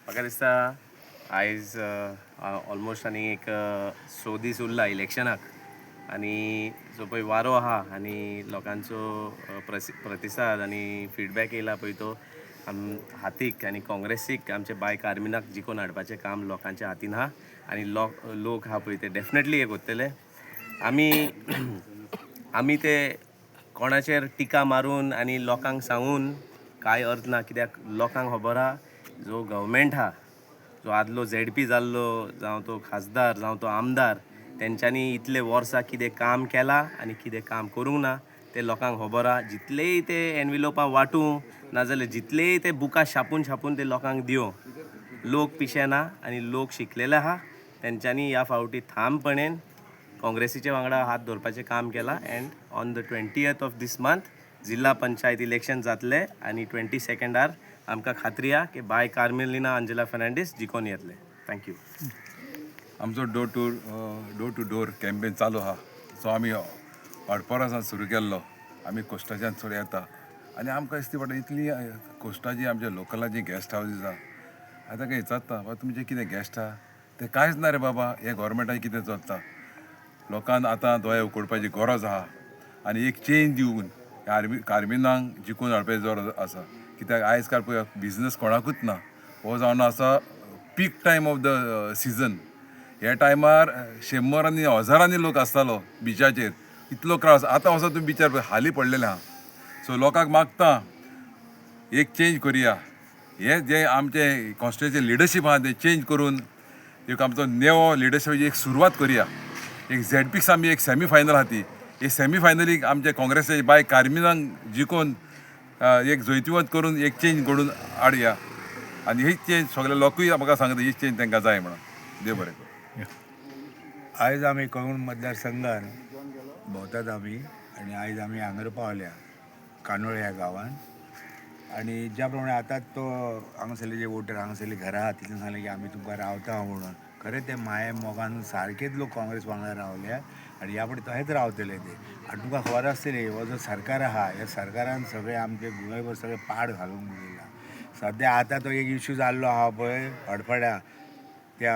म्हाका दिसता आयज ऑलमोस्ट आनी एक 6 दीस उरला इलेक्शनाक आनी जो पळय वारो आहा आनी लोकांचो प्रतिसाद आनी फिडबॅक येयला पळय तो हातीक आनी काँग्रेसीक आमचे बाय कार्मिनाक जिखून हाडपाचें काम लोकांच्या हातीन आहा आनी लोक आहा पळय ते डेफिनेटली हे करतले. आमी आमी ते कोणाचेर टिका मारून आनी लोकांक सांगून कांय अर्थ ना, कित्याक लोकांक खबर आहा जो गव्हर्मेंट आहा, जो आदलो झेड.पी जाल्लो, जावं तो खासदार जावं तो आमदार, तेंच्यांनी इतले वर्सां कितें काम केलां आनी कितें काम करूंक ना तें लोकांक खबर आहा. जितलेय ते एनविलोपां वांटूं नाजाल्यार जितलेय ते बुकां छापून ते लोकांक दिवं, लोक पिशे ना आनी लोक शिकलेले आहा. तेंच्यांनी ह्या फावटी ठामपणेन काँग्रेसीचे वांगडा हात धरपाचें काम केलां and on the 20th of this month जिल्हा पंचायत इलेक्शन जातले आनी 22nd आमकां खात्री आहा की बाय कार्मेलिना अंजेला फर्नांडीस जिखून येतले. थँक्यू. आमचो डोर टू डोर कॅम्पेन चालू आहा, जो आमी वाडपोरासान सुरू केल्लो. आमी कोस्टाच्यान चड येता आनी आमकां दिसता पडटा इतली कोस्टाची आमच्या लोकलाची गॅस्ट हावजीस आहा. आतां काही जाता बाबा तुमचें कितें गॅस्ट आहा तें कांयच ना रे बाबा, हे गोवोरमेंटाचें कितें चलता. लोकांक आतां दोळे उकडपाची गरज आहा आनी एक चेंज दिवन कार्मिनांक जिखून हाडपाची गरज आसा. कित्याक आयज काल पळय बिजनस कोणाकूच ना. हो जावन आसा पीक टायम ऑफ द सिजन. ह्या टायमार 100 आनी 1000 लोक आसतालो बिचाचेर. इतलो क्रावड आतां वचोन तुम्ही बिचार हाली पडलेले आहा. सो लोकांक मागता एक चेंज करुया. हे जे आमचे कॉन्स्टिट्युएन्सी लिडरशीप आहा ते चेंज करून एक आमचो नेवो लिडरशिपाची एक सुरवात करुया. एक झेड.पीक आमी एक सेमी फायनल आहा ती. हे सेमी फायनलीक आमचे काँग्रेसाचे बाय कार्मिनांक जिखून एक जैतिवंत करून एक चेंज घडून हाडया. आनी ही चेंज सगळे लोकूय म्हाका सांगता ही चेंज तांकां जाय म्हणून. देव बरें करूं. आयज आमी कळंग मतदारसंघान भोंवतात आमी आनी आयज आमी हांगर पावल्या कानोळे ह्या गांवान. आनी ज्या प्रमाणे आतां तो हांगासरले जे वोटर हांगासरली घरां आहा तितून सांगलें की आमी तुमकां रावता म्हणून. खरें ते माये मोगान सारकेच लोक काँग्रेस वांगडा रावल्या आनी ह्या फुडें तशेंच रावतले ते. आनी तुमकां खबर आसतली हो जो सरकार आहा ह्या सरकारान सगळे आमचे गोंयभर सगळे पाड घालूंक दिला. सद्या आतां तो एक इश्यू जाल्लो आहा पळय हडफड्या त्या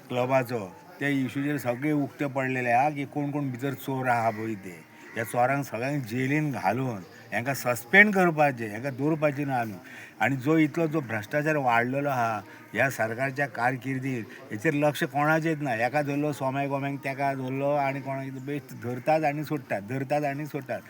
क्लबाचो, त्या इश्यूचेर सगळे उक्ते पडलेले आहा की कोण कोण भितर चोर आहा पळय ते. ह्या चोरांक सगळ्यांक जेलीन घालून हांकां सस्पेंड करपाचें, हांकां दवरपाचें ना न्हू. आनी जो भ्रश्टाचार वाडलेलो आहा ह्या सरकारच्या कारकिर्दीत हेचेर लक्ष कोणाचेच ना. हेका धरलो सोम्या गोम्यांक तेका धरलो आनी कोणाक बेश्ट धरतात आनी सोडटात.